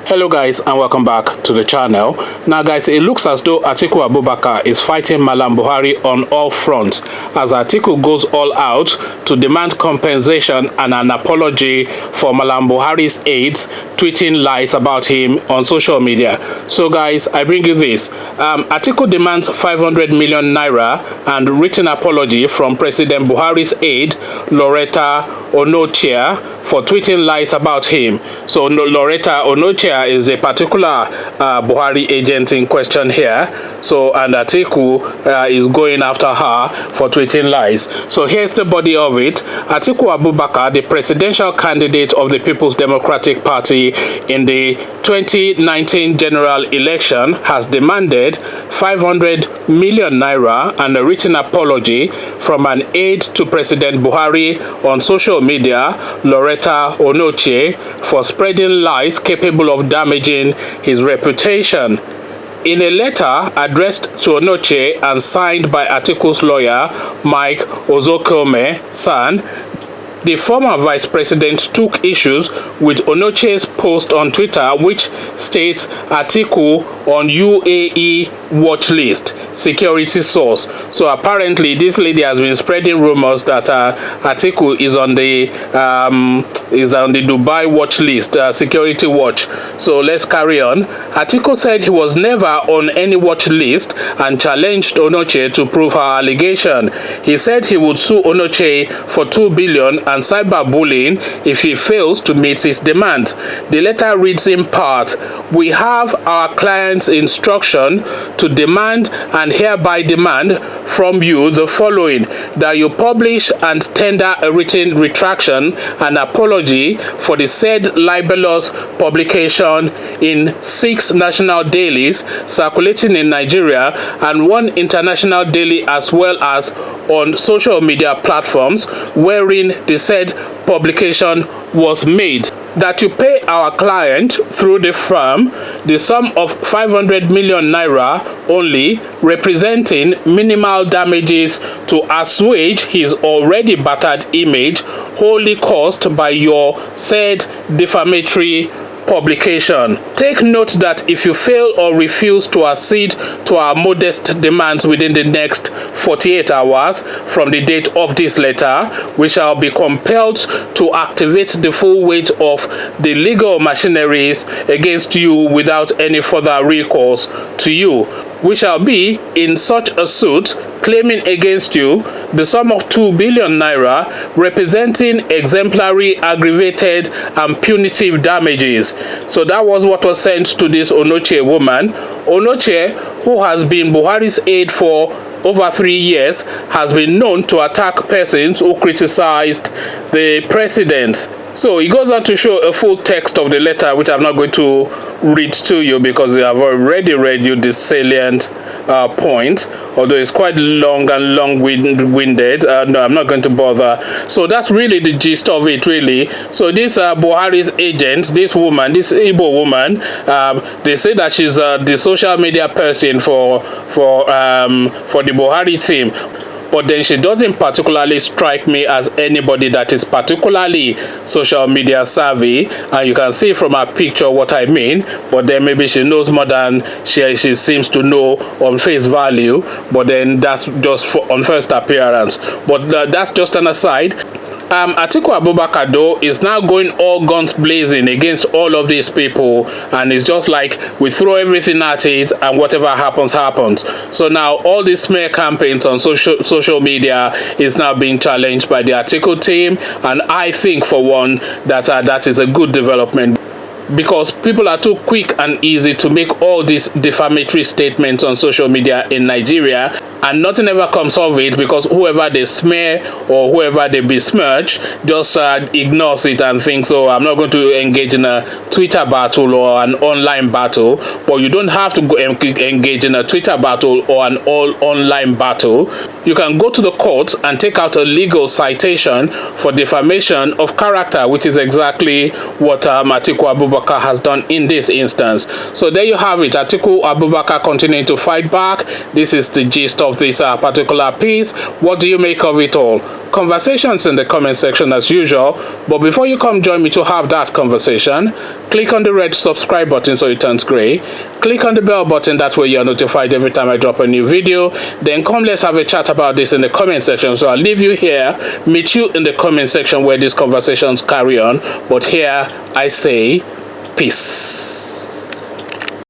Hello guys, and welcome back to the channel. Now guys, it looks as though Atiku Abubakar is fighting Malam Buhari on all fronts as Atiku goes all out to demand compensation and an apology for Malam Buhari's aides tweeting lies about him on social media. So guys, I bring you this. Atiku demands 500 million naira and written apology from President Buhari's aide Loretta Onochia for tweeting lies about him. So Loretta Onochia is a particular Buhari agent in question here. So, and Atiku is going after her for tweeting lies. So here's the body of it. Atiku Abubakar, the presidential candidate of the People's Democratic Party in the 2019 general election, has demanded 500 million naira and a written apology from an aide to President Buhari on social media, Loretta Onochie, for spreading lies capable of damaging his reputation. In a letter addressed to Onochie and signed by Atiku's lawyer, Mike Ozokome-san, the former vice president took issues with Onochie's post on Twitter, which states Atiku on UAE watch list, security source. So apparently this lady has been spreading rumors that Atiku is on the Dubai watch list, security watch. So let's carry on. Atiku said he was never on any watch list and challenged Onochie to prove her allegation. He said he would sue Onochie for 2 billion and cyberbullying if he fails to meet his demands. The letter reads in part, "We have our client's instruction to demand and hereby demand from you the following: that you publish and tender a written retraction and apology for the said libelous publication in 6 national dailies circulating in Nigeria and 1 international daily, as well as on social media platforms wherein the said publication was made. That you pay our client through the firm the sum of 500 million naira only, representing minimal damages to assuage his already battered image, wholly caused by your said defamatory publication. Take note that if you fail or refuse to accede to our modest demands within the next 48 hours from the date of this letter, we shall be compelled to activate the full weight of the legal machineries against you without any further recourse to you. We shall be in such a suit claiming against you the sum of 2 billion naira, representing exemplary, aggravated, and punitive damages." So that was what was sent to this Onochie woman. Onochie, who has been Buhari's aide for over 3 years, has been known to attack persons who criticized the president. So he goes on to show a full text of the letter, which I'm not going to read to you because I have already read you the salient point, although it's quite long and long-winded. No, I'm not going to bother. So that's really the gist of it, really. So this Buhari's agent, this woman, this Igbo woman, they say that she's the social media person for the Buhari team. But then she doesn't particularly strike me as anybody that is particularly social media savvy, and you can see from her picture what I mean. But then maybe she knows more than she seems to know on face value, but then that's just on first appearance. But that's just an aside. Atiku Abubakar, though, is now going all guns blazing against all of these people, and it's just like we throw everything at it and whatever happens happens. So now all these smear campaigns on social media is now being challenged by the Atiku team, and I think for one that that is a good development, because people are too quick and easy to make all these defamatory statements on social media in Nigeria, and nothing ever comes of it because whoever they smear or whoever they besmirch just ignores it and thinks, "Oh, I'm not going to engage in a Twitter battle or an online battle." But you don't have to go engage in a Twitter battle or an online battle. You can go to the courts and take out a legal citation for defamation of character, which is exactly what Atiku Abubakar Abubakar has done in this instance. So there you have it. Atiku Abubakar continuing to fight back. This is the gist of this particular piece. What do you make of it all? Conversations in the comment section as usual. But before you come join me to have that conversation, click on the red subscribe button so it turns gray. Click on the bell button, that way you're notified every time I drop a new video. Then come, let's have a chat about this in the comment section. So I'll leave you here, meet you in the comment section where these conversations carry on. But here I say peace.